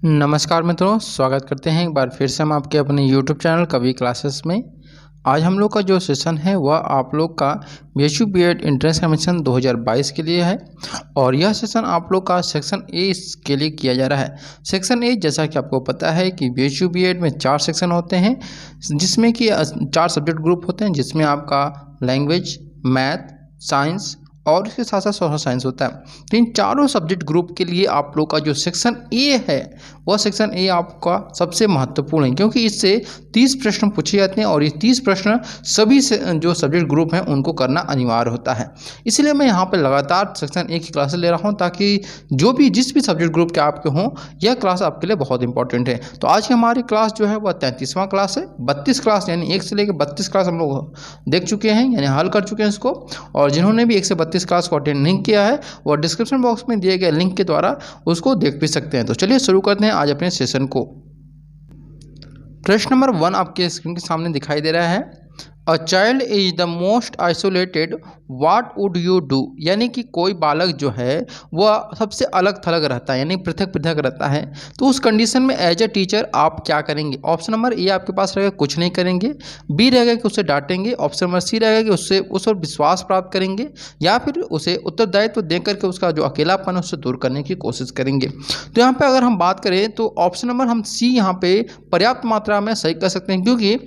नमस्कार मित्रों, स्वागत करते हैं एक बार फिर से हम आपके अपने YouTube चैनल कवि क्लासेस में। आज हम लोग का जो सेशन है वह आप लोग का BHU B.Ed एंट्रेंस एग्जामिनेशन 2022 के लिए है और यह सेशन आप लोग का सेक्शन ए के लिए किया जा रहा है। सेक्शन ए जैसा कि आपको पता है कि BHU B.Ed में 4 सेक्शन होते हैं, जिसमें कि 4 सब्जेक्ट ग्रुप होते हैं, जिसमें आपका लैंग्वेज, मैथ, साइंस और इसके साथ साथ सोशल साइंस होता है। तो इन चारों सब्जेक्ट ग्रुप के लिए आप लोग का जो सेक्शन ए है वह सेक्शन ए आपका सबसे महत्वपूर्ण है, क्योंकि इससे 30 प्रश्न पूछे जाते हैं और ये 30 प्रश्न सभी से जो सब्जेक्ट ग्रुप हैं उनको करना अनिवार्य होता है। इसलिए मैं यहाँ पर लगातार सेक्शन ए की क्लासेस ले रहा हूँ, ताकि जिस भी सब्जेक्ट ग्रुप के आपके हों यह क्लास आपके लिए बहुत इंपॉर्टेंट है। तो आज की हमारी क्लास जो है वह 33वां क्लास है। 32 क्लास यानी 1 से लेकर 32 क्लास हम लोग देख चुके हैं, यानी हल कर चुके हैं इसको। और जिन्होंने भी 1 से 32 क्लास को अटेंड नहीं किया है वो डिस्क्रिप्शन बॉक्स में दिए गए लिंक के द्वारा उसको देख भी सकते हैं। तो चलिए शुरू करते हैं आज अपने सेशन को। प्रश्न नंबर 1 आपके स्क्रीन के सामने दिखाई दे रहा है। A child is the most isolated, what would you do. यानी कि कोई बालक जो है वह सबसे अलग थलग रहता है, यानी पृथक पृथक रहता है। तो उस कंडीशन में एज ए टीचर आप क्या करेंगे। ऑप्शन नंबर ए आपके पास रहेगा कुछ नहीं करेंगे, बी रहेगा कि उसे डांटेंगे, ऑप्शन नंबर सी रहेगा कि उससे उस पर विश्वास प्राप्त करेंगे, या फिर उसे उत्तरदायित्व दे करके उसका जो अकेलापन है उससे दूर करने की कोशिश करेंगे। तो यहाँ पे अगर हम बात करें तो ऑप्शन नंबर हम सी यहाँ पे पर्याप्त मात्रा में सही कर सकते हैं, क्योंकि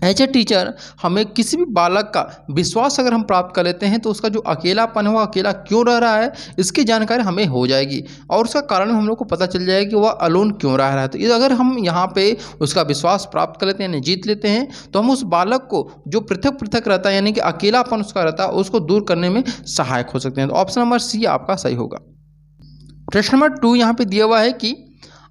एज ए टीचर हमें किसी भी बालक का विश्वास अगर हम प्राप्त कर लेते हैं तो उसका जो अकेलापन है वो अकेला क्यों रह रहा है इसकी जानकारी हमें हो जाएगी और उसका कारण हम लोग को पता चल जाएगा कि वह अलोन क्यों रह रहा है। तो अगर हम यहाँ पे उसका विश्वास प्राप्त कर लेते हैं, यानी जीत लेते हैं, तो हम उस बालक को जो पृथक पृथक रहता है, यानी कि अकेलापन उसका रहता है, उसको दूर करने में सहायक हो सकते हैं। तो ऑप्शन नंबर सी आपका सही होगा। प्रश्न नंबर 2 यहाँ पे दिया हुआ है कि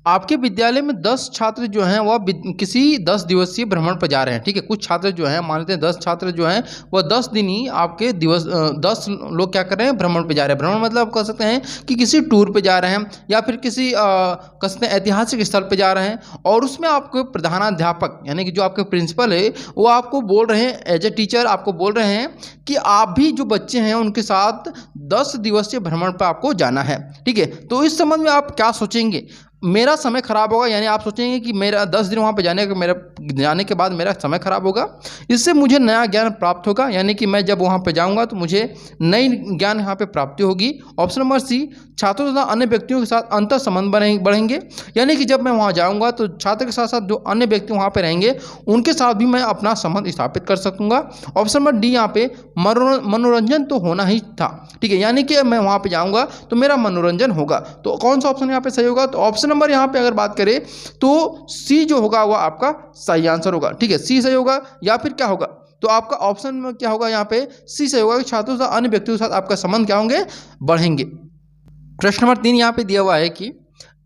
आपके विद्यालय में 10 छात्र जो हैं वह किसी 10 दिवसीय भ्रमण पर जा रहे हैं। ठीक है, कुछ छात्र जो हैं, मान लेते हैं 10 छात्र जो हैं वह 10 दिन ही आपके 10 लोग क्या कर रहे हैं, भ्रमण पे जा रहे हैं। भ्रमण मतलब आप कह सकते हैं कि किसी टूर पे जा रहे हैं या फिर किसी कह सकते हैं ऐतिहासिक स्थल पे जा रहे हैं, और उसमें आपके प्रधानाध्यापक यानी कि जो आपके प्रिंसिपल है वो आपको बोल रहे हैं, एज ए टीचर आपको बोल रहे हैं कि आप भी जो बच्चे हैं उनके साथ 10 दिवसीय भ्रमण पर आपको जाना है। ठीक है, तो इस संबंध में आप क्या सोचेंगे। मेरा समय खराब होगा, यानी आप सोचेंगे कि मेरा 10 दिन वहाँ पे जाने के बाद मेरा समय खराब होगा, इससे मुझे नया ज्ञान प्राप्त होगा, यानी कि मैं जब वहाँ पे जाऊँगा तो मुझे नई ज्ञान यहाँ पे प्राप्ति होगी। ऑप्शन नंबर सी, छात्रों तथा अन्य व्यक्तियों के साथ अंतर संबंध बढ़ेंगे, यानी कि जब मैं वहाँ जाऊँगा तो छात्र के साथ साथ जो अन्य व्यक्ति वहाँ पर रहेंगे उनके साथ भी मैं अपना संबंध स्थापित कर सकूँगा। ऑप्शन नंबर डी यहाँ पे मनोरंजन तो होना ही था। ठीक है, यानी कि मैं वहाँ पर जाऊँगा तो मेरा मनोरंजन होगा। तो कौन सा ऑप्शन यहाँ पे सही होगा, तो ऑप्शन नंबर यहाँ पे अगर बात करें तो सी जो होगा वह आपका सही आंसर होगा। ठीक है, सी सही होगा, या फिर क्या होगा, तो आपका ऑप्शन में क्या होगा, यहाँ पे सी सही होगा कि छात्रों से अन्य व्यक्तियों के साथ आपका संबंध क्या होंगे, बढ़ेंगे। प्रश्न नंबर 3 यहाँ पे दिया हुआ है कि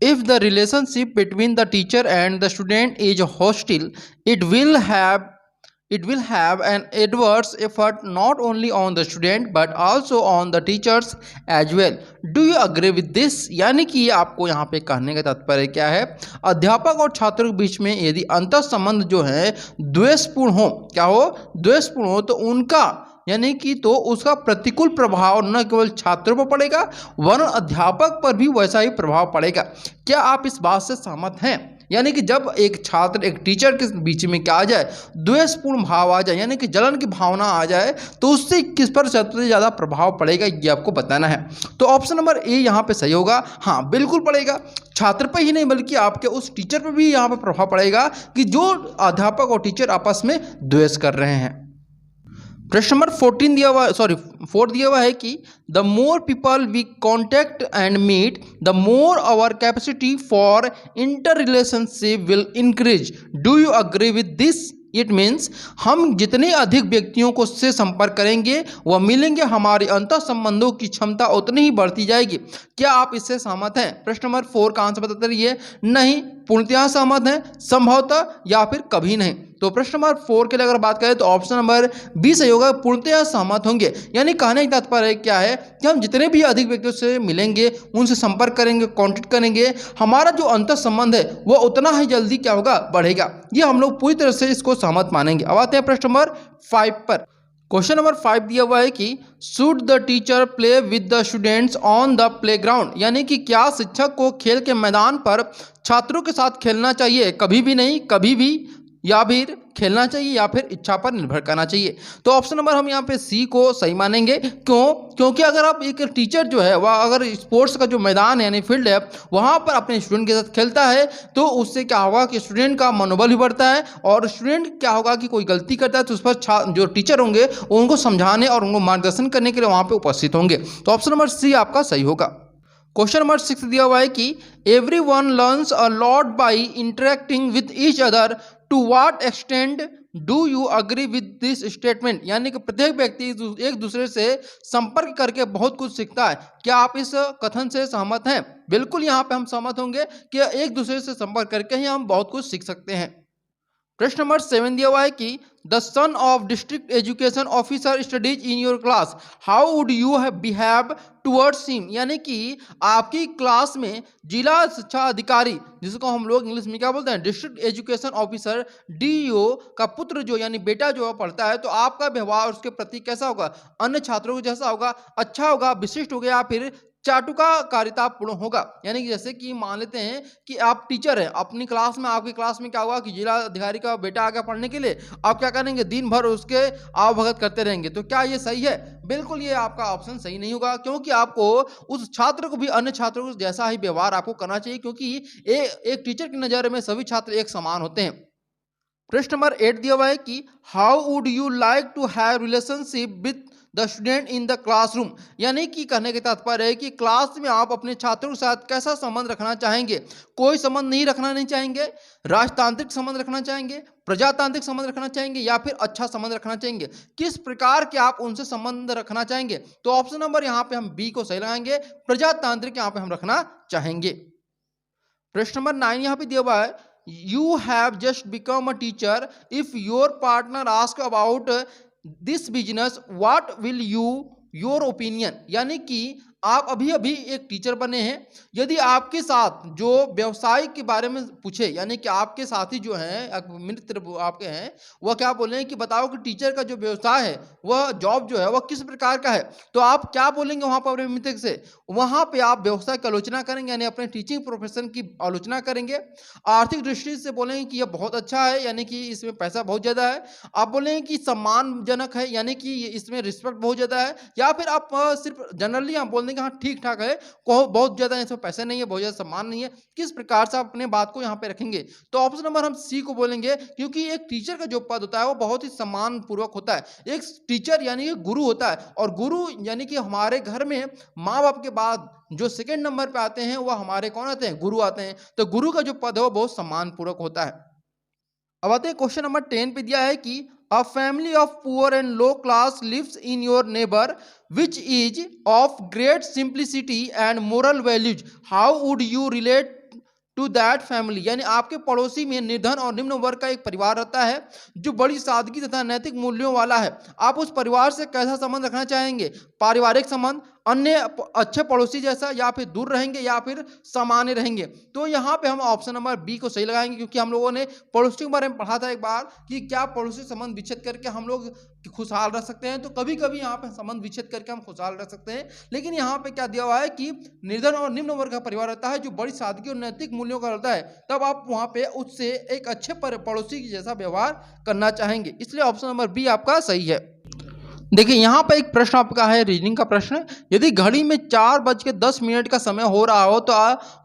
if the relationship between the teacher and the student is hostile, it will have an adverse effect not only on the student but also on the teachers as well. Do you agree with this? यानी कि आपको यहाँ पे कहने का तात्पर्य क्या है, अध्यापक और छात्रों के बीच में यदि अंतर संबंध जो है द्वेषपूर्ण हो, क्या हो, द्वेषपूर्ण हो, तो उनका यानी कि तो उसका प्रतिकूल प्रभाव न केवल छात्रों पर पड़ेगा वरन अध्यापक पर भी वैसा ही प्रभाव पड़ेगा। क्या आप इस बात से सहमत हैं। यानी कि जब एक छात्र एक टीचर के बीच में क्या आ जाए, द्वेषपूर्ण भाव आ जाए, यानी कि जलन की भावना आ जाए, तो उससे किस पर सबसे ज़्यादा प्रभाव पड़ेगा ये आपको बताना है। तो ऑप्शन नंबर ए यहाँ पे सही होगा। हाँ, बिल्कुल पड़ेगा, छात्र पर ही नहीं बल्कि आपके उस टीचर पर भी यहाँ पर प्रभाव पड़ेगा कि जो अध्यापक और टीचर आपस में द्वेष कर रहे हैं। प्रश्न नंबर 4 दिया हुआ है कि the more people we contact and meet the more our capacity for inter relationship will increase. Do you agree with this. It means हम जितने अधिक व्यक्तियों को से संपर्क करेंगे वह मिलेंगे, हमारे अंतर संबंधों की क्षमता उतनी ही बढ़ती जाएगी। क्या आप इससे सहमत हैं। प्रश्न नंबर 4 का आंसर बताते रहिए। नहीं, पूर्णतः सहमत हैं, संभवतः, या फिर कभी नहीं। तो प्रश्न नंबर 4 के लिए अगर बात करें तो ऑप्शन नंबर बी सही होगा, पूर्णतः सहमत होंगे। यानी कहने का तात्पर्य क्या है कि हम जितने भी अधिक व्यक्तियों से मिलेंगे, उनसे संपर्क करेंगे, कॉन्टेक्ट करेंगे, हमारा जो अंतर संबंध है वह उतना ही जल्दी क्या होगा, बढ़ेगा। ये हम लोग पूरी तरह से इसको सहमत मानेंगे। अब आते हैं प्रश्न नंबर 5 पर। क्वेश्चन नंबर 5 दिया हुआ है कि should the teacher play with the students on the playground, यानी कि क्या शिक्षक को खेल के मैदान पर छात्रों के साथ खेलना चाहिए? कभी भी नहीं, कभी भी, या फिर खेलना चाहिए, या फिर इच्छा पर निर्भर करना चाहिए। तो ऑप्शन नंबर हम यहाँ पे सी को सही मानेंगे। क्यों? क्योंकि अगर आप एक टीचर जो है वह अगर स्पोर्ट्स का जो मैदान है यानी फील्ड है वहाँ पर अपने स्टूडेंट के साथ खेलता है तो उससे क्या होगा कि स्टूडेंट का मनोबल भी बढ़ता है, और स्टूडेंट क्या होगा कि कोई गलती करता है तो उस पर जो टीचर होंगे उनको समझाने और उनको मार्गदर्शन करने के लिए वहाँ पर उपस्थित होंगे। तो ऑप्शन नंबर सी आपका सही होगा। क्वेश्चन नंबर 6 दिया हुआ है कि every one learns a lot by interacting with each other, to what extent do you agree with this statement, यानी कि प्रत्येक व्यक्ति एक दूसरे से संपर्क करके बहुत कुछ सीखता है। क्या आप इस कथन से सहमत हैं? बिल्कुल यहाँ पे हम सहमत होंगे कि एक दूसरे से संपर्क करके ही हम बहुत कुछ सीख सकते हैं। प्रश्न नंबर 7 दिया हुआ है कि the son of district education officer studies in your class, how would you behave towards him, यानी कि आपकी क्लास में जिला शिक्षा अधिकारी, जिसको हम लोग इंग्लिश में क्या बोलते हैं, डिस्ट्रिक्ट एजुकेशन ऑफिसर डीईओ का पुत्र जो यानी बेटा जो पढ़ता है, तो आपका व्यवहार उसके प्रति कैसा होगा? अन्य छात्रों को जैसा होगा, अच्छा होगा, विशिष्ट होगा, या फिर चाटुकारितापूर्ण होगा। यानी कि जैसे कि मान लेते हैं कि आप टीचर हैं, अपनी क्लास में, आपकी क्लास में क्या हुआ कि जिला अधिकारी का बेटा आ गया पढ़ने के लिए, आप क्या करेंगे? दिन भर उसके आवभगत करते रहेंगे। तो क्या ये सही है? बिल्कुल ये आपका ऑप्शन सही नहीं होगा, क्योंकि आपको उस छात्र को भी अन्य छात्रों को जैसा ही व्यवहार आपको करना चाहिए, क्योंकि एक टीचर की नज़र में सभी छात्र एक समान होते हैं। प्रश्न नंबर 8 दिया हुआ है कि how would you like to have relationship with the student in the classroom, यानी कि कहने के तात्पर्य है कि क्लास में आप अपने छात्रों के साथ कैसा संबंध रखना चाहेंगे? कोई संबंध नहीं चाहेंगे, राजतांत्रिक संबंध रखना चाहेंगे, प्रजातांत्रिक संबंध रखना चाहेंगे, या फिर अच्छा संबंध रखना चाहेंगे? किस प्रकार के आप उनसे संबंध रखना चाहेंगे? तो ऑप्शन नंबर यहाँ पे हम बी को सही लगाएंगे, प्रजातांत्रिक यहाँ पे हम रखना चाहेंगे। प्रश्न नंबर 9 यहाँ पे दिया हुआ है, you have just become a teacher, if your partner asks about this business, what will your opinion, यानी कि आप अभी अभी एक टीचर बने हैं, यदि आपके साथ जो व्यवसाय के बारे में पूछे, यानी कि आपके साथी जो हैं मित्र आपके हैं, वह क्या बोले हैं कि बताओ कि टीचर का जो व्यवसाय है, वह जॉब जो है वह किस प्रकार का है, तो आप क्या बोलेंगे वहाँ पर अपने मित्र से? वहाँ पे आप व्यवसाय की आलोचना करेंगे, यानी अपने टीचिंग प्रोफेशन की आलोचना करेंगे। आर्थिक दृष्टि से बोलेंगे कि यह बहुत अच्छा है, यानी कि इसमें पैसा बहुत ज़्यादा है। आप बोलेंगे कि सम्मानजनक है, यानी कि इसमें रिस्पेक्ट बहुत ज़्यादा है, या फिर आप सिर्फ जनरली आप बोल देंगे हाँ ठीक ठाक है, बहुत ज़्यादा इसमें पैसे नहीं है, बहुत ज़्यादा सम्मान नहीं है? किस प्रकार से आप अपने बात को यहाँ पे रखेंगे? तो ऑप्शन नंबर हम सी को बोलेंगे, क्योंकि एक टीचर का जो पद होता है वो बहुत ही सम्मान पूर्वक होता है। एक टीचर यानी कि गुरु होता है, और गुरु यानी कि हमारे घर में माँ बाप के बाद जो सेकंड नंबर पे आते हैं वह हमारे कौन आते हैं? गुरु आते हैं। तो गुरु का जो पद है वो बहुत सम्मान पूर्वक होता है। अब आते हैं क्वेश्चन नंबर 10 पे दिया है कि a family of poor and low class lives in your neighbour which is of great simplicity and moral values, how would you relate to that family, यानी आपके पड़ोसी में निर्धन और निम्न वर्ग का एक परिवार रहता है जो बड़ी सादगी तथा नैतिक मूल्यों वाला है। आप उस परिवार से कैसा संबंध रखना चाहेंगे? पारिवारिक संबंध, अन्य अच्छे पड़ोसी जैसा, या फिर दूर रहेंगे, या फिर सामान्य रहेंगे? तो यहाँ पे हम ऑप्शन नंबर बी को सही लगाएंगे, क्योंकि हम लोगों ने पड़ोसी के बारे में पढ़ा था एक बार कि क्या पड़ोसी संबंध विच्छेद करके हम लोग खुशहाल रह सकते हैं। तो कभी कभी यहाँ पे संबंध विच्छेद करके हम खुशहाल रह सकते हैं, लेकिन यहाँ पे क्या दिया हुआ है कि निर्धन और निम्न वर्ग का परिवार रहता है जो बड़ी सादगी और नैतिक मूल्यों का रहता है, तब आप वहाँ पे उससे एक अच्छे पड़ोसी की जैसा व्यवहार करना चाहेंगे। इसलिए ऑप्शन नंबर बी आपका सही है। देखिए यहाँ पर एक प्रश्न आपका है, रीजनिंग का प्रश्न। यदि घड़ी में 4:10 का समय हो रहा हो तो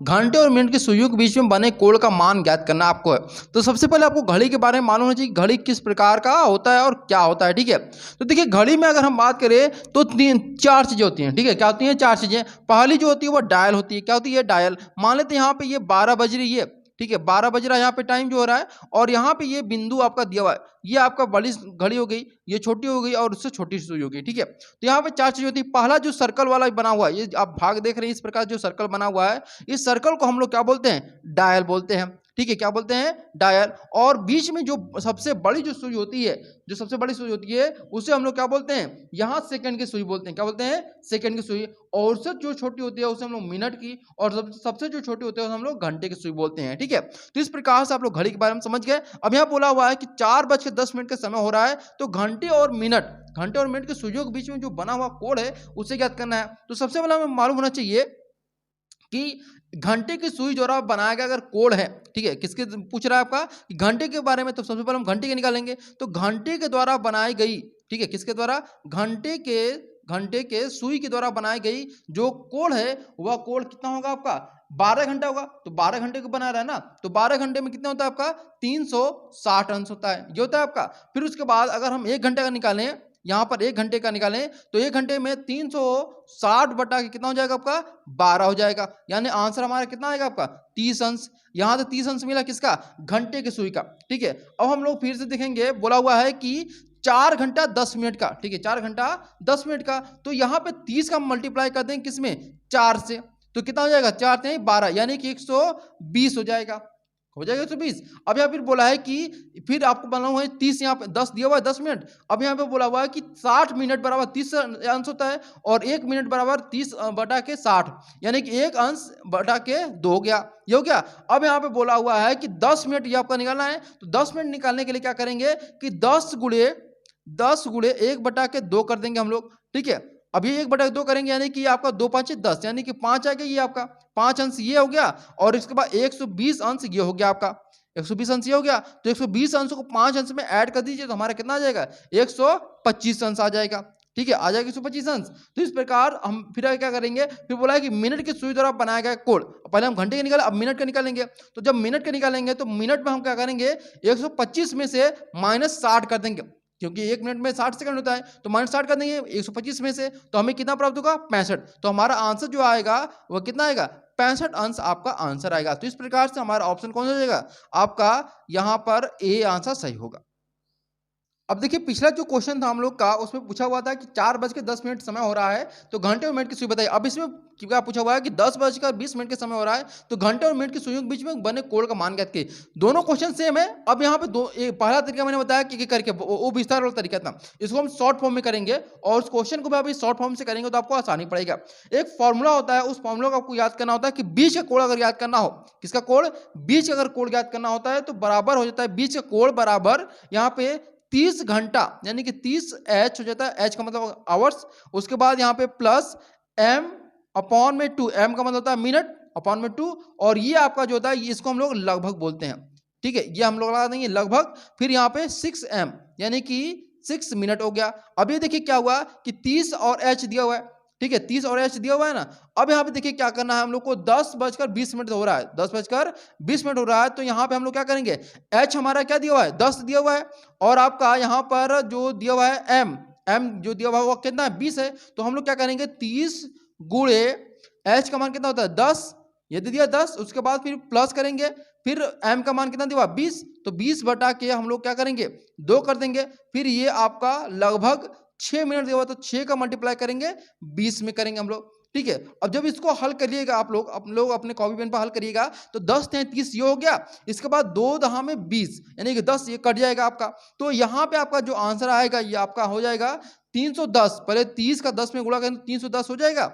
घंटे और मिनट की सुइयों के बीच में बने कोण का मान ज्ञात करना आपको है। तो सबसे पहले आपको घड़ी के बारे में मालूम होना चाहिए, घड़ी किस प्रकार का होता है और क्या होता है, ठीक है। तो देखिए घड़ी में अगर हम बात करें तो 4 चीज़ें होती हैं, ठीक है। क्या होती हैं? 4 चीज़ें। पहली जो होती है वो डायल होती है। क्या होती है? डायल। मान लेते हैं यहाँ पे ये 12 बज रही है, ठीक है, 12 बज रहा है यहाँ पे टाइम जो हो रहा है, और यहाँ पे ये बिंदु आपका दिया हुआ है, ये आपका बड़ी घड़ी हो गई, ये छोटी हो गई, और उससे छोटी सुई हो गई, ठीक है। तो यहाँ पे 4 चीज़ होती है। पहला जो सर्कल वाला बना हुआ है, ये आप भाग देख रहे हैं, इस प्रकार जो सर्कल बना हुआ है, इस सर्कल को हम लोग क्या बोलते हैं? डायल बोलते हैं। ठीक है, क्या बोलते हैं, डायल। और बीच में जो सबसे बड़ी जो सुई होती है, जो सबसे बड़ी सुई होती है उसे हम लोग क्या बोलते हैं, यहाँ सेकंड की सुई बोलते हैं। क्या बोलते हैं, सेकंड की सुई। और उससे जो छोटी होती है उसे हम लोग मिनट की, और सबसे जो छोटी होती है उसे हम लोग घंटे की सुई बोलते हैं। ठीक है, तो इस प्रकार से आप लोग घड़ी के बारे में समझ गए। अब यहाँ बोला हुआ है कि 4:10 का समय हो रहा है, तो घंटे और मिनट के सुइयों के बीच में जो बना हुआ कोण है उसे ज्ञात करना है। तो सबसे पहले हमें मालूम होना चाहिए कि घंटे की सुई द्वारा बनाया गया अगर कोण है, ठीक है, किसके पूछ रहा है आपका, घंटे के बारे में, तो सबसे पहले हम घंटे के निकालेंगे। तो घंटे के द्वारा बनाई गई, ठीक है, किसके द्वारा, घंटे के सुई के द्वारा बनाई गई जो कोण है वह कोण कितना होगा आपका, 12 घंटा होगा। तो 12 घंटे को बना रहा है ना, तो 12 घंटे में कितना होता है आपका, 360 अंश होता है, ये होता है आपका। फिर उसके बाद अगर हम 1 घंटे का निकालें, यहाँ पर 1 घंटे का निकालें, तो 1 घंटे में 360 बटा के कितना हो जाएगा आपका, 12 हो जाएगा। यानी आंसर हमारा कितना आएगा आपका, 30 अंश। यहाँ से 30 अंश मिला किसका, घंटे के सुई का। ठीक है, अब हम लोग फिर से देखेंगे, बोला हुआ है कि 4 घंटा 10 मिनट का, ठीक है, 4 घंटा 10 मिनट का। तो यहाँ पे 30 का मल्टीप्लाई कर देंगे किसमें, 4 से, तो कितना हो जाएगा, 4 से 12, यानी कि 120 हो जाएगा, 120। अब यहाँ फिर बोला है कि फिर आपको बना हुआ है 30, यहाँ पे 10 दिया हुआ है, 10 मिनट। अब यहाँ पे बोला हुआ है कि 60 मिनट बराबर 30 अंश होता है, और 1 मिनट बराबर 30 बटा के 60, यानी कि 1 अंश बटा के 2 हो गया, ये हो गया। अब यहाँ पे बोला हुआ है कि 10 मिनट ये आपका निकालना है, तो 10 मिनट निकालने के लिए क्या करेंगे कि 10 गुणे 1 बटा के 2 कर देंगे हम लोग। ठीक है, अब ये 1 बटा 2 करेंगे, यानी कि आपका 2 5 10, यानी कि 5 आ गया, ये आपका 5 अंश ये हो गया, और इसके बाद 120 अंश ये हो गया आपका, 120 अंश ये हो गया। तो 120 अंश को 5 अंश में ऐड कर दीजिए, तो हमारा कितना आ जाएगा, 125 अंश आ जाएगा। ठीक है, आ जाएगा 125 अंश। तो इस प्रकार हम फिर क्या करेंगे, फिर बोला है कि मिनट की सुई द्वारा बनाया गया कोण, पहले हम घंटे का निकाले, अब मिनट का निकालेंगे। तो जब मिनट का निकालेंगे तो मिनट में हम क्या करेंगे, 125 में से -60 कर देंगे, क्योंकि 1 मिनट में 60 सेकंड होता है, तो -60 कर देंगे 125 में से, तो हमें कितना प्राप्त होगा, 65। तो हमारा आंसर जो आएगा वह कितना आएगा, 65 अंश आपका आंसर आएगा। तो इस प्रकार से हमारा ऑप्शन कौन सा हो जाएगा, आपका यहाँ पर ए आंसर सही होगा। अब देखिए, पिछला जो क्वेश्चन था हम लोग का, उसमें पूछा हुआ था कि 4:10 समय हो रहा है, तो घंटे और मिनट की सुई बताइए। अब इसमें क्या पूछा हुआ है कि 10:20 के समय हो रहा है, तो घंटे और मिनट की सुइयों के बीच में बने कोण का मान ज्ञात कीजिए। दोनों क्वेश्चन सेम है। अब यहाँ पे पहला तरीका मैंने बताया कि करके वो विस्तार वाला तरीका था, इसको हम शॉर्ट फॉर्म में करेंगे, और उस क्वेश्चन को भी अभी शॉर्ट फॉर्म से करेंगे तो आपको आसानी पड़ेगा। एक फॉर्मूला होता है, उस फॉर्मूला को आपको याद करना होता है कि बीच का कोण अगर याद करना हो, किसका कोण, बीच का अगर कोण याद करना होता है, तो बराबर हो जाता है, बीच का कोण बराबर यहाँ पे 30 घंटा, यानी कि 30 एच हो जाता है, एच का मतलब आवर्स, उसके बाद यहाँ पे प्लस एम अपॉन में 2, एम का मतलब होता है मिनट अपॉन में 2, और ये आपका जो होता है इसको हम लोग लगभग बोलते हैं। ठीक है, ये हम लोग लगा देंगे लगभग। फिर यहाँ पे 6m, यानी कि 6 मिनट हो गया। अब ये देखिए क्या हुआ कि 30 और h दिया हुआ है, ठीक है, 30 और h दिया हुआ है ना। अब यहाँ पे देखिए क्या करना है हम लोग को, 10:20 हो रहा है, 10:20 हो रहा है, तो यहाँ पे हम लोग क्या करेंगे, h हमारा क्या दिया हुआ है, 10 दिया हुआ है, और आपका यहाँ पर जो दिया हुआ है m जो दिया हुआ है वो कितना है, 20 है। तो हम लोग क्या करेंगे, 30 गुणे h का मान कितना होता है, 10, ये दे दिया 10, उसके बाद फिर प्लस करेंगे, फिर m का मान कितना दिया, 20, तो 20 बटा के हम लोग क्या करेंगे, 2 कर देंगे। फिर ये आपका लगभग 6 मिनट दिया हुआ, तो 6 का मल्टीप्लाई करेंगे 20 में करेंगे हम लोग। ठीक है, अब जब इसको हल करिएगा आप लोग अपने कॉपी पेन पर हल करिएगा, तो 10 × 30 ये हो गया, इसके बाद 2 दहा में 20, यानी कि 10 ये कट जाएगा आपका। तो यहाँ पे आपका जो आंसर आएगा ये आपका हो जाएगा 310। पहले 30 का 10 में गुणा करें तो 310 हो जाएगा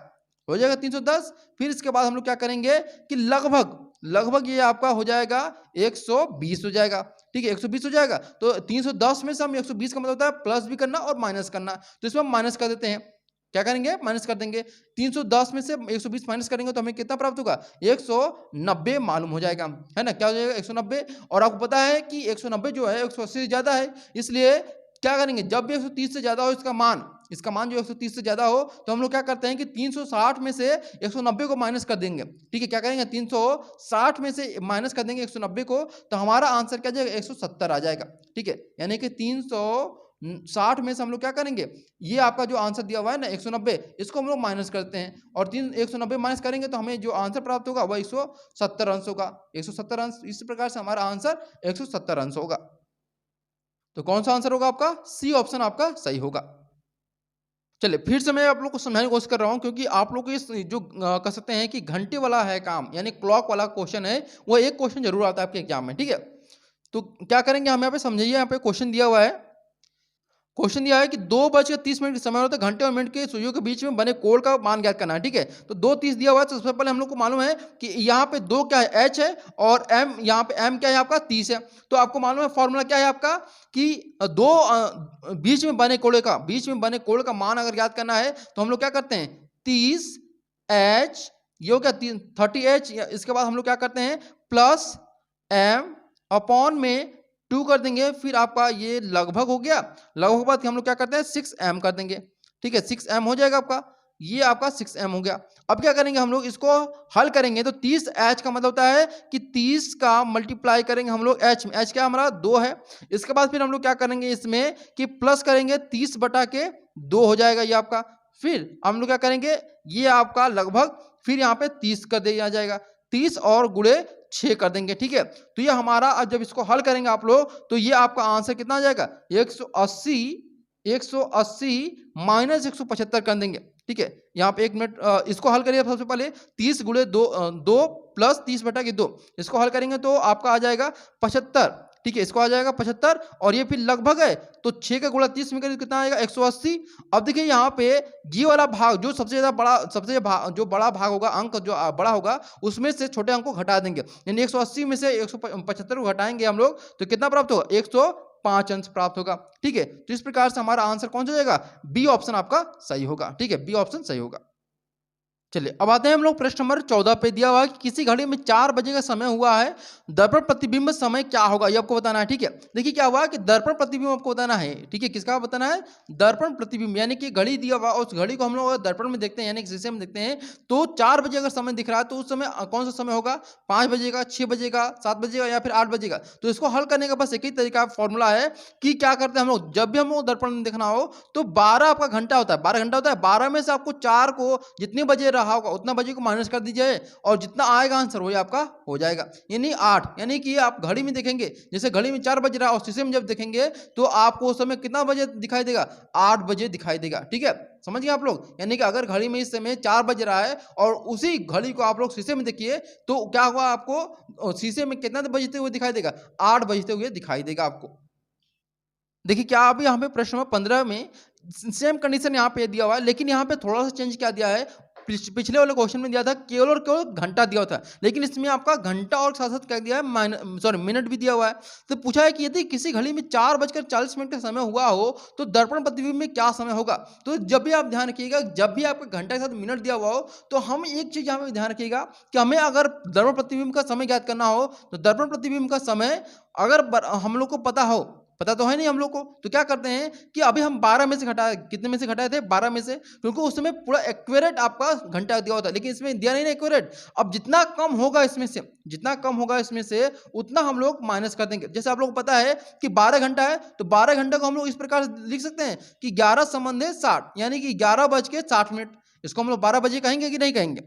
310। फिर इसके बाद हम लोग क्या करेंगे कि लगभग ये आपका हो जाएगा 120 हो जाएगा। ठीक है, 120 हो जाएगा। तो 310 में से हम 120 का मतलब होता है प्लस भी करना और माइनस करना, तो इसमें हम माइनस कर देते हैं। क्या करेंगे, माइनस कर देंगे। 310 में से 120 माइनस करेंगे तो हमें कितना प्राप्त होगा, 190 मालूम हो जाएगा, है ना। क्या हो जाएगा, 190। और आपको पता है कि 190 जो है 180 से ज्यादा है, इसलिए क्या करेंगे, जब भी 130 से ज्यादा हो इसका मान जो 130 से ज्यादा हो, तो हम लोग क्या करते हैं कि 360 में से 190 को माइनस कर देंगे। ठीक है, क्या करेंगे, 360 में से माइनस कर देंगे 190 को, तो हमारा आंसर क्या जाएगा, 170 आ जाएगा। ठीक है, यानी कि 360 में से हम लोग क्या करेंगे, ये आपका जो आंसर दिया हुआ है ना 190, इसको हम लोग माइनस करते हैं, और 190 माइनस करेंगे तो हमें जो आंसर प्राप्त होगा वह 170 अंश होगा। 170 अंश, इस प्रकार से हमारा आंसर 170 अंश होगा। तो कौन सा आंसर होगा आपका, सी ऑप्शन आपका सही होगा। चलिए फिर से मैं आप लोग को समझाने की कोशिश कर रहा हूँ, क्योंकि आप लोग को इस जो कह सकते हैं कि घंटे वाला है काम, यानी क्लॉक वाला क्वेश्चन है, वो एक क्वेश्चन जरूर आता है आपके एग्जाम में, ठीक है। तो क्या करेंगे हम यहाँ पे, समझिए यहाँ पे क्वेश्चन दिया हुआ है। क्वेश्चन दिया है कि 2:30 के समय होता है, घंटे और मिनट के सुइयों के बीच में बने कोण का मान ज्ञात करना है, ठीक है। तो 2:30 दिया हुआ है, तो सबसे पहले हम लोग को मालूम है कि यहाँ पे 2 क्या है, एच है, और एम, यहाँ पे एम क्या है आपका 30 है। तो आपको मालूम है फॉर्मूला क्या है आपका कि बीच में बने कोण का मान अगर याद करना है तो हम लोग क्या करते हैं, 30 एच, ये हो गया 30 एच, इसके बाद हम लोग क्या करते हैं प्लस एम अपॉन में 2 कर देंगे, फिर आपका ये लगभग हो गया, लगभग के बाद हम लोग क्या करते हैं 6m कर देंगे, ठीक है। 6m हो जाएगा आपका, ये आपका 6m हो गया। अब क्या करेंगे हम लोग, इसको हल करेंगे तो 30h का मतलब होता है कि 30 का मल्टीप्लाई करेंगे हम लोग h में, h क्या हमारा 2 है। इसके बाद फिर हम लोग क्या करेंगे इसमें कि प्लस करेंगे 30/2 हो जाएगा ये आपका। फिर हम लोग क्या करेंगे, ये आपका लगभग, फिर यहाँ पे 30 कर दिया जाएगा, 30 और गुणे 6 कर देंगे, ठीक है। तो ये हमारा, अब जब इसको हल करेंगे आप लोग तो ये आपका आंसर कितना आ जाएगा, 180 माइनस 175 कर देंगे, ठीक है। यहाँ पे 1 मिनट, इसको हल करिए सबसे पहले, 30 गुणे 2 प्लस 30/2, इसको हल करेंगे तो आपका आ जाएगा 75, ठीक है। इसको आ जाएगा 75, और ये फिर लगभग है तो 6 का गुणा 30 में करिए कितना आएगा 180। अब देखिए यहाँ पे ये वाला भाग जो सबसे ज्यादा बड़ा, जो बड़ा भाग होगा, अंक जो बड़ा होगा, उसमें से छोटे अंक को घटा देंगे, यानी 180 में से 175 को घटाएंगे हम लोग तो कितना प्राप्त होगा, 105 अंक प्राप्त होगा, ठीक है। तो इस प्रकार से हमारा आंसर कौन सा हो जाएगा, बी ऑप्शन आपका सही होगा, ठीक है, बी ऑप्शन सही होगा। चलिए अब आते हैं हम लोग प्रश्न नंबर 14 पे। दिया हुआ है कि किसी घड़ी में 4 बजे का समय हुआ है, दर्पण प्रतिबिंब समय क्या होगा, ये आपको बताना है, ठीक है। देखिए क्या हुआ कि दर्पण प्रतिबिंब आपको बताना है, ठीक है। किसका बताना है, दर्पण प्रतिबिंब, यानी कि घड़ी दिया हुआ, उस घड़ी को हम लोग दर्पण में देखते हैं, यानी शीशे में देखते हैं, तो 4 बजे अगर समय दिख रहा है तो उस समय कौन सा समय होगा, 5 बजेगा, 6 बजेगा, 7 बजेगा या फिर 8 बजेगा। तो इसको हल करने का बस एक ही तरीका फॉर्मूला है कि क्या करते हैं हम लोग, जब भी हम लोग दर्पण में देखना हो तो 12 आपका घंटा होता है, 12 घंटा होता है, 12 में से आपको 4 को जितने बजे रहा होगा उतना बजे को माइनस कर दीजिए, और जितना आएगा आंसर वही आपका हो जाएगा, यानी 8। यानी कि आप घड़ी में देखेंगे, जैसे घड़ी में 4 बज रहा है और शीशे में जब देखेंगे तो आपको उस समय कितना बजे दिखाई देगा, 8 बजे दिखाई देगा, ठीक है। समझ गए आप लोग, यानी कि अगर घड़ी में इस समय 4 बज रहा है और उसी घड़ी को आप लोग शीशे में देखिए तो क्या होगा, आपको शीशे में कितना बजते हुए दिखाई देगा, 8 बजते हुए दिखाई देगा आपको। देखिए क्या अभी यहाँ पे प्रश्न नंबर 15 में सेम कंडीशन यहाँ पे दिया हुआ है, लेकिन यहाँ पे थोड़ा सा चेंज क्या दिया है, पिछले वाले क्वेश्चन में दिया था केवल और केवल घंटा दिया हुआ था, लेकिन इसमें आपका घंटा और साथ साथ क्या दिया है, मिनट भी दिया हुआ है। तो पूछा है कि यदि किसी घड़ी में 4:40 का समय हुआ हो तो दर्पण प्रतिबिंब में क्या समय होगा। तो जब भी आप ध्यान रखिएगा, जब भी आपका घंटा के साथ मिनट दिया हुआ हो तो हम एक चीज यहाँ पे ध्यान रखिएगा कि हमें अगर दर्पण प्रतिबिंब का समय ज्ञात करना हो तो दर्पण प्रतिबिंब का समय अगर हम लोग को पता तो है नहीं हम लोग को, तो क्या करते हैं कि अभी हम 12 में से घटाए, कितने में से घटाए थे, 12 में से, क्योंकि उस समय पूरा एक्यूरेट आपका घंटा दिया होता है, लेकिन इसमें दिया नहीं ना एक्यूरेट। अब जितना कम होगा इसमें से उतना हम लोग माइनस कर देंगे। जैसे आप लोग को पता है कि 12 घंटा है तो 12 घंटे को हम लोग इस प्रकार से लिख सकते हैं कि 11 संबंधे 60, यानी कि 11:60। इसको हम लोग 12 बजे कहेंगे कि नहीं कहेंगे।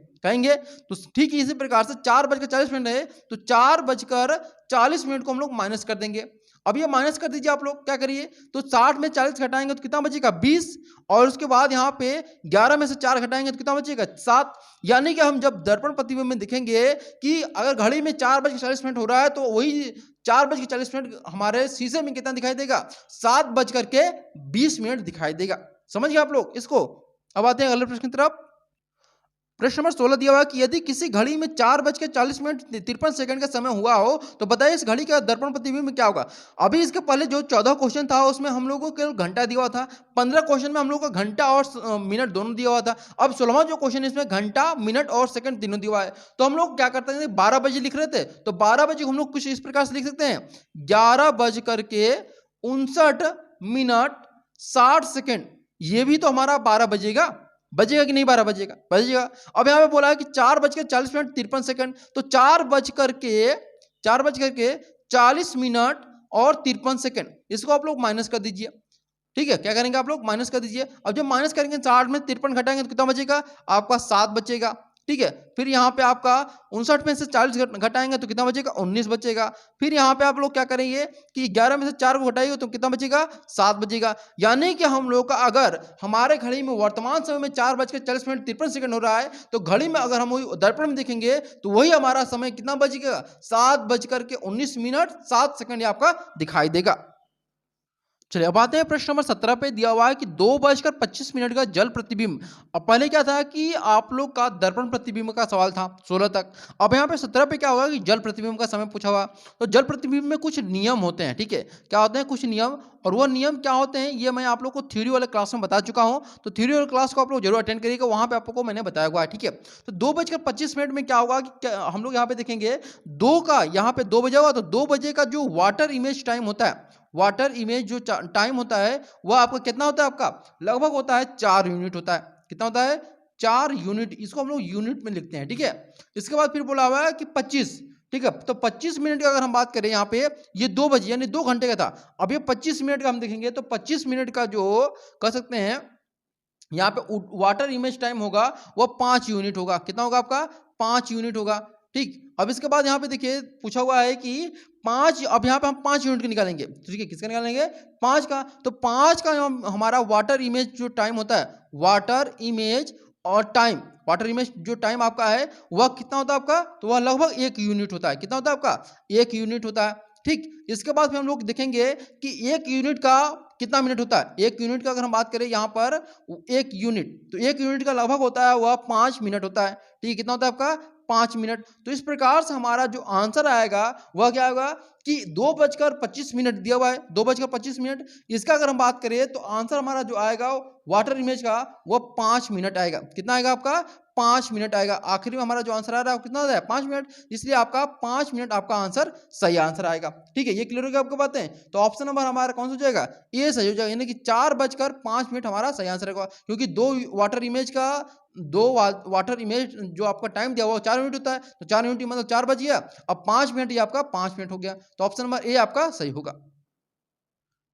तो ठीक इसी प्रकार से 4:40 है तो 4:40 को हम लोग माइनस कर देंगे। अब ये माइनस कर दीजिए आप लोग, क्या करिए तो 60 में 40 घटाएंगे तो कितना बचेगा 20, और उसके बाद यहाँ पे 11 में से 4 घटाएंगे तो कितना बचेगा 7। यानी कि हम जब दर्पण प्रतिबिंब में दिखेंगे कि अगर घड़ी में 4:40 हो रहा है तो वही 4:40 हमारे शीशे में कितना दिखाई देगा, 7:20 दिखाई देगा। समझ गए आप लोग इसको। अब आते हैं अगले प्रश्न की तरफ। प्रश्न नंबर 16 दिया हुआ है कि यदि किसी घड़ी में 4:40 का समय हुआ हो तो बताइए इस घड़ी का दर्पण प्रतिबिंब में क्या होगा। अभी इसके पहले जो 14 क्वेश्चन था उसमें हम लोगों को केवल घंटा दिया हुआ था, 15 क्वेश्चन में हम लोग को घंटा और मिनट दोनों दिया हुआ था। अब 16वां जो क्वेश्चन है इसमें घंटा, मिनट और सेकंड तीनों दिया हुआ है। तो हम लोग क्या करते हैं, 12 बजे लिख रहे थे तो 12 बजे हम लोग कुछ इस प्रकार से लिख सकते हैं, 11:59:60। ये भी तो हमारा 12 बजेगा कि नहीं, 12 बजेगा। अब यहाँ पे बोला है कि 4:40 तो 4:40 और 53 इसको आप लोग माइनस कर दीजिए, ठीक है। क्या करेंगे आप लोग, माइनस कर दीजिए। अब जब माइनस करेंगे 60 में 53 घटाएंगे तो कितना बचेगा आपका 7 बचेगा। ठीक है। फिर यहाँ पे आपका 59 में से 40 घटाएंगे तो कितना बचेगा, 19 बचेगा। फिर यहाँ पे आप लोग क्या करेंगे कि 11 में से 4 को घटाएंगे तो कितना बचेगा, 7 बचेगा। यानी कि हम लोग का अगर हमारे घड़ी में वर्तमान समय में 4:40 हो रहा है, तो घड़ी में अगर हम वही दर्पण में देखेंगे तो वही हमारा समय कितना बचेगा, 7:19 ये आपका दिखाई देगा। चलिए अब आते हैं प्रश्न नंबर 17 पे। दिया हुआ है कि 2:25 का जल प्रतिबिंब। अब पहले क्या था कि आप लोग का दर्पण प्रतिबिंब का सवाल था 16 तक। अब यहाँ पे 17 पे क्या होगा कि जल प्रतिबिंब का समय पूछा हुआ। तो जल प्रतिबिंब में कुछ नियम होते हैं, ठीक है। क्या होते हैं कुछ नियम, और वो नियम क्या होते हैं ये मैं आप लोग को थ्योरी वाले क्लास में बता चुका हूँ। तो थ्योरी वाले क्लास को आप लोग जरूर अटेंड करिएगा, वहाँ पे आपको मैंने बताया हुआ है, ठीक है। तो 2:25 में क्या होगा कि हम लोग यहाँ पे देखेंगे दो का, यहाँ पे 2 बजे होगा तो 2 बजे का जो वाटर इमेज टाइम होता है, वाटर इमेज जो टाइम होता है वह आपका कितना होता है, आपका लगभग होता है 4 यूनिट होता है। कितना होता है, 4 यूनिट। इसको हम लोग यूनिट में लिखते हैं, ठीक है। इसके बाद फिर बोला हुआ है कि 25, ठीक है। तो 25 मिनट की अगर हम बात करें यहाँ पे, ये 2 बजे यानी 2 घंटे का था। अब ये 25 मिनट का हम देखेंगे तो 25 मिनट का जो कह सकते हैं यहाँ पे वाटर इमेज टाइम होगा वो 5 यूनिट होगा। कितना होगा आपका, 5 यूनिट होगा, ठीक। अब इसके बाद यहाँ पे देखिए पूछा हुआ है कि 5, अब यहाँ पे हम 5 यूनिट का निकालेंगे, ठीक है। किसका निकालेंगे, 5 का। तो 5 का हमारा वाटर इमेज जो टाइम होता है, वाटर इमेज और टाइम, वाटर इमेज जो टाइम आपका है वह कितना होता है आपका, तो वह लगभग 1 यूनिट होता है। कितना होता है आपका, 1 यूनिट होता है, ठीक। इसके बाद फिर हम लोग देखेंगे कि 1 यूनिट का कितना मिनट होता है। 1 यूनिट का अगर हम बात करें यहाँ पर 1 यूनिट, तो 1 यूनिट का लगभग होता है वह 5 मिनट होता है, ठीक है। कितना होता है आपका, 5 मिनट। तो इस प्रकार से हमारा जो आंसर आएगा वह क्या होगा कि 2:25 दिया हुआ है, 2:25। इसका अगर हम बात करें तो आंसर हमारा जो आएगा वाटर इमेज का वो 5 मिनट आएगा। कितना आएगा आपका, 5 मिनट आएगा। आखिर में हमारा जो आंसर आ रहा है कितना होता है, 5 मिनट। इसलिए आपका 5 मिनट आपका आंसर सही आंसर आएगा, ठीक है। ये क्लियर हो गया आपको बातें। तो ऑप्शन नंबर हमारा कौन सा हो जाएगा, ये सही हो जाएगा। यानी कि 4:05 हमारा सही आंसर होगा, क्योंकि 2 वाटर इमेज का, 2 वाटर इमेज जो आपका टाइम दिया हुआ 4 यूनिट होता है। तो 4 यूनिट मतलब 4 बज गया। अब 5 मिनट ये आपका 5 मिनट हो गया। तो ऑप्शन नंबर ए आपका सही होगा।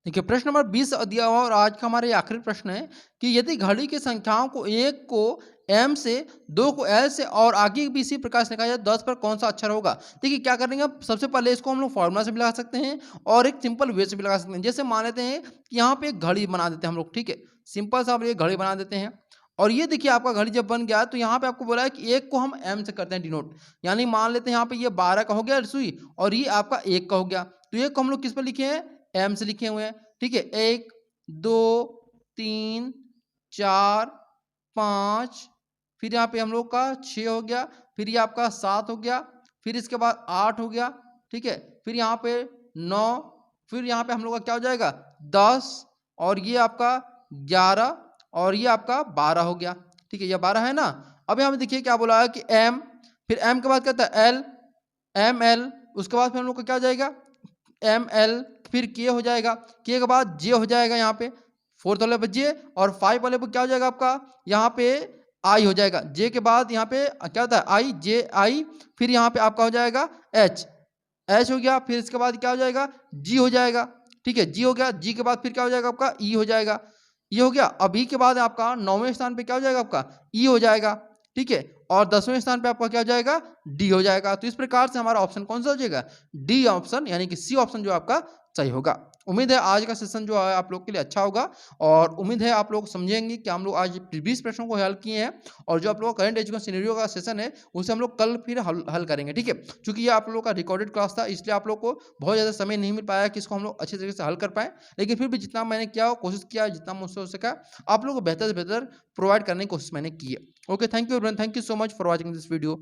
देखिए प्रश्न नंबर 20 दिया हुआ और आज का हमारा ये आखिरी प्रश्न है कि यदि घड़ी की संख्याओं को 1 को एम से, 2 को एल से और आगे भी इसी प्रकार से लिखा जाए 10 पर कौन सा अक्षर होगा। देखिए क्या करेंगे, सबसे पहले इसको हम लोग फॉर्मूला से भी लगा सकते हैं और एक सिंपल वे से भी लगा सकते हैं। जैसे मान लेते हैं कि यहाँ पे एक घड़ी बना देते हैं हम लोग, ठीक है। सिंपल सा एक घड़ी बना देते हैं और ये देखिए आपका घड़ी जब बन गया तो यहाँ पे आपको बोला है कि 1 को हम एम से करते हैं डिनोट। यानी मान लेते हैं यहाँ पे ये 12 का हो गया सुई और ये आपका 1 का हो गया। तो 1 को हम लोग किस पर लिखे हैं, एम से लिखे हुए हैं, ठीक है। 1 2 3 4 5, फिर यहाँ पे हम लोग का 6 हो गया, फिर ये आपका 7 हो गया, फिर इसके बाद 8 हो गया, ठीक है। फिर यहाँ पे 9, फिर यहाँ पे हम लोग का क्या हो जाएगा 10, और ये आपका 11 और ये आपका 12 हो गया, ठीक है। ये 12 है ना। अब यहाँ पे देखिए क्या बोला है कि एम, फिर एम के बाद कहता है एल, एम एल, उसके बाद फिर हम लोग का क्या हो जाएगा एम एल, फिर के हो जाएगा, के बाद जे हो जाएगा यहाँ पे 4th वाले पे जे, और 5 वाले पे क्या हो जाएगा आपका यहाँ पे आई हो जाएगा। जे के बाद यहाँ पे क्या होता है आई, जे आई, फिर यहाँ पे आपका हो जाएगा एच, एच हो गया। फिर इसके बाद क्या हो जाएगा जी हो जाएगा, ठीक है। जी हो गया, जी के बाद फिर क्या हो जाएगा आपका ई हो जाएगा, ये हो गया। अब ई के बाद आपका 9वें स्थान पे क्या हो जाएगा आपका ई हो जाएगा, ठीक है। और 10वें स्थान पे आपका क्या हो जाएगा डी हो जाएगा। तो इस प्रकार से हमारा ऑप्शन कौन सा हो जाएगा, डी ऑप्शन, यानी कि सी ऑप्शन जो आपका सही होगा। उम्मीद है आज का सेशन जो है आप लोग के लिए अच्छा होगा और उम्मीद है आप लोग समझेंगे कि हम लोग आज प्रीवियस प्रश्नों को हल किए हैं और जो आप लोग का करंट एजुकेशन सिनेरियो का सेशन है उसे हम लोग कल फिर हल करेंगे, ठीक है। क्योंकि ये आप लोग का रिकॉर्डेड क्लास था इसलिए आप लोग को बहुत ज़्यादा समय नहीं मिल पाया कि इसको हम लोग अच्छे तरीके से हल कर पाएँ, लेकिन फिर भी जितना मैंने किया कोशिश किया, जितना मुझसे हो सका आप लोग को बेहतर से बेहतर प्रोवाइड करने की कोशिश मैंने की है। Okay, thank you everyone, thank you so much for watching this video.